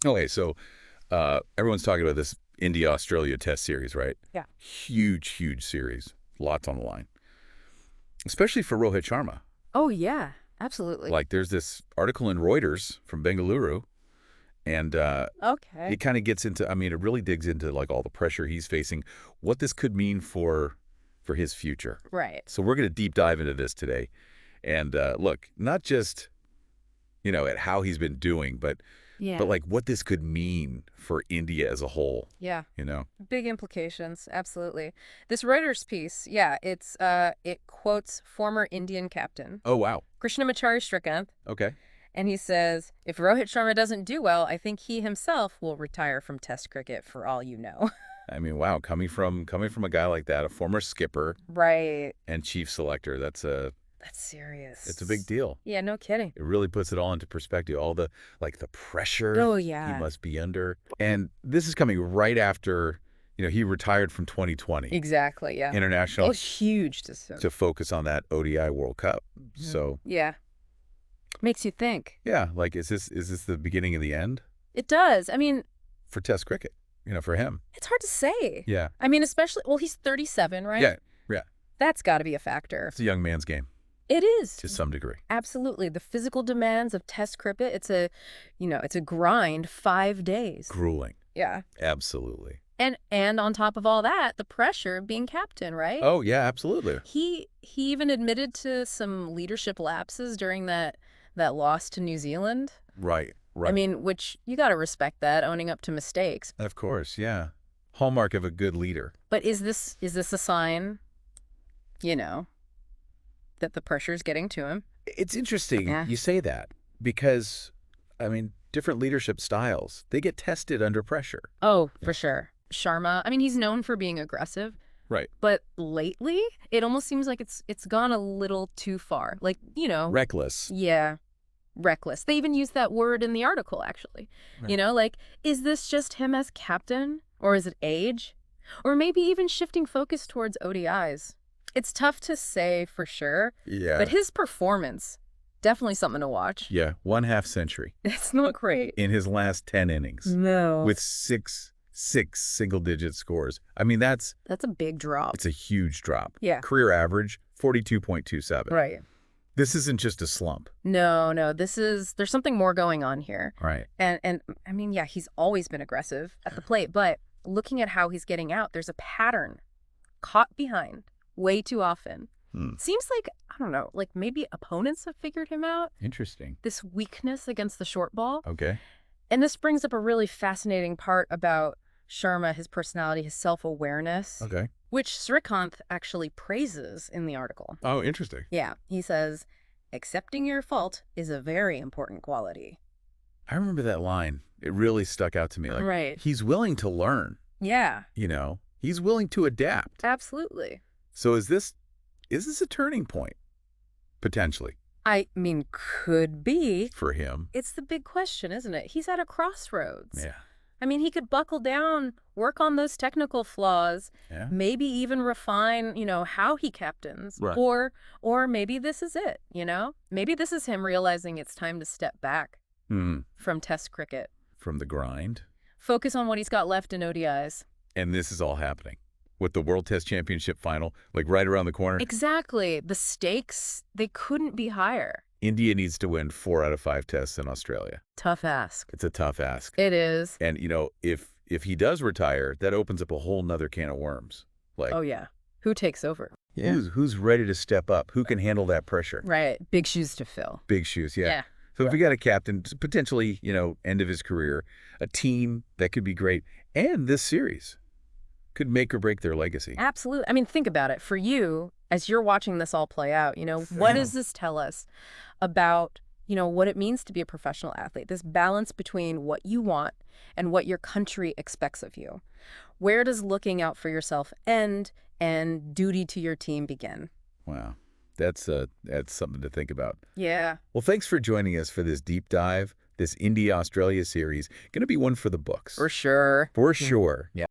Okay, so everyone's talking about this India-Australia test series, right? Yeah. Huge, huge series. Lots on the line. Especially for Rohit Sharma. Oh, yeah, absolutely. Like, there's this article in Reuters from Bengaluru, and Okay. it kind of gets into, it really digs into, like, all the pressure he's facing, what this could mean for his future. Right. So we're going to deep dive into this today. And look, not just, at how he's been doing, but like what this could mean for India as a whole. Yeah. You know? Big implications, absolutely. This Reuters piece, it quotes former Indian captain Oh, wow. Krishnamachari Srikkanth, Okay. and he says, if Rohit Sharma doesn't do well, I think he himself will retire from Test cricket for all you know. Wow, coming from a guy like that, a former skipper Right. and chief selector, that's serious. it's a big deal. Yeah, no kidding. It really puts it all into perspective, all the pressure Oh, yeah. he must be under. And this is coming right after, he retired from 2020. Exactly, yeah. International. Oh, huge to focus on that ODI World Cup. So yeah. Makes you think. yeah, like is this the beginning of the end It does. for Test cricket? For him. It's hard to say. Yeah. Especially, he's 37, right? Yeah. That's got to be a factor. It's a young man's game It is. to some degree. Absolutely. The physical demands of Test cricket, it's a grind 5 days. Grueling. Yeah. Absolutely. And on top of all that, the pressure of being captain, right? Oh, yeah, absolutely. He even admitted to some leadership lapses during that loss to New Zealand. Right. Which you got to respect that, owning up to mistakes. Of course, yeah. Hallmark of a good leader. But is this a sign, that the pressure's getting to him? It's interesting you say that because, different leadership styles, they get tested under pressure. Oh, for sure. Sharma, he's known for being aggressive. Right. But lately, it almost seems like it's gone a little too far. Like, Reckless. Yeah. Reckless. They even use that word in the article, actually. Right. Is this just him as captain? Or is it age? Or maybe even shifting focus towards ODIs? It's tough to say for sure. Yeah. But his performance, definitely something to watch. Yeah, 1/2 century. It's not great. In his last 10 innings. No. With six single-digit scores. That's a big drop. It's a huge drop. Yeah. Career average, 42.27. Right. This isn't just a slump. No, there's something more going on here. Right. And he's always been aggressive at the plate, but looking at how he's getting out, there's a pattern. Caught behind way too often. Seems like, I don't know, like maybe opponents have figured him out. Interesting. This weakness against the short ball. Okay. And this brings up a really fascinating part about Sharma, his personality, his self-awareness. Okay. Which Srikkanth actually praises in the article. Oh, interesting. Yeah, he says, accepting your fault is a very important quality. I remember that line. It really stuck out to me. Like, right. He's willing to learn. Yeah. He's willing to adapt. Absolutely. So is this a turning point? Potentially. Could be. For him. It's the big question, isn't it? He's at a crossroads. Yeah. He could buckle down, work on those technical flaws, Yeah. maybe even refine, how he captains. Right. Or maybe this is it, Maybe this is him realizing it's time to step back from Test cricket. From the grind. Focus on what he's got left in ODIs. And this is all happening with the World Test Championship final, like right around the corner. Exactly. The stakes, they couldn't be higher. India needs to win 4 out of 5 tests in Australia. Tough ask. It's a tough ask. It is. And, if he does retire, that opens up a whole nother can of worms. Like, oh, yeah. Who takes over? Yeah. Who's ready to step up? Who can handle that pressure? Right. Big shoes to fill. Big shoes, yeah. So if we got a captain, potentially, end of his career, a team that could be great, and this series could make or break their legacy. Absolutely. Think about it. For you, as you're watching this all play out, what does this tell us about, what it means to be a professional athlete? This balance between what you want and what your country expects of you. Where does looking out for yourself end and duty to your team begin? Wow. That's something to think about. Yeah. Well, thanks for joining us for this deep dive, this India-Australia series. Going to be one for the books. For sure. For sure. Yeah.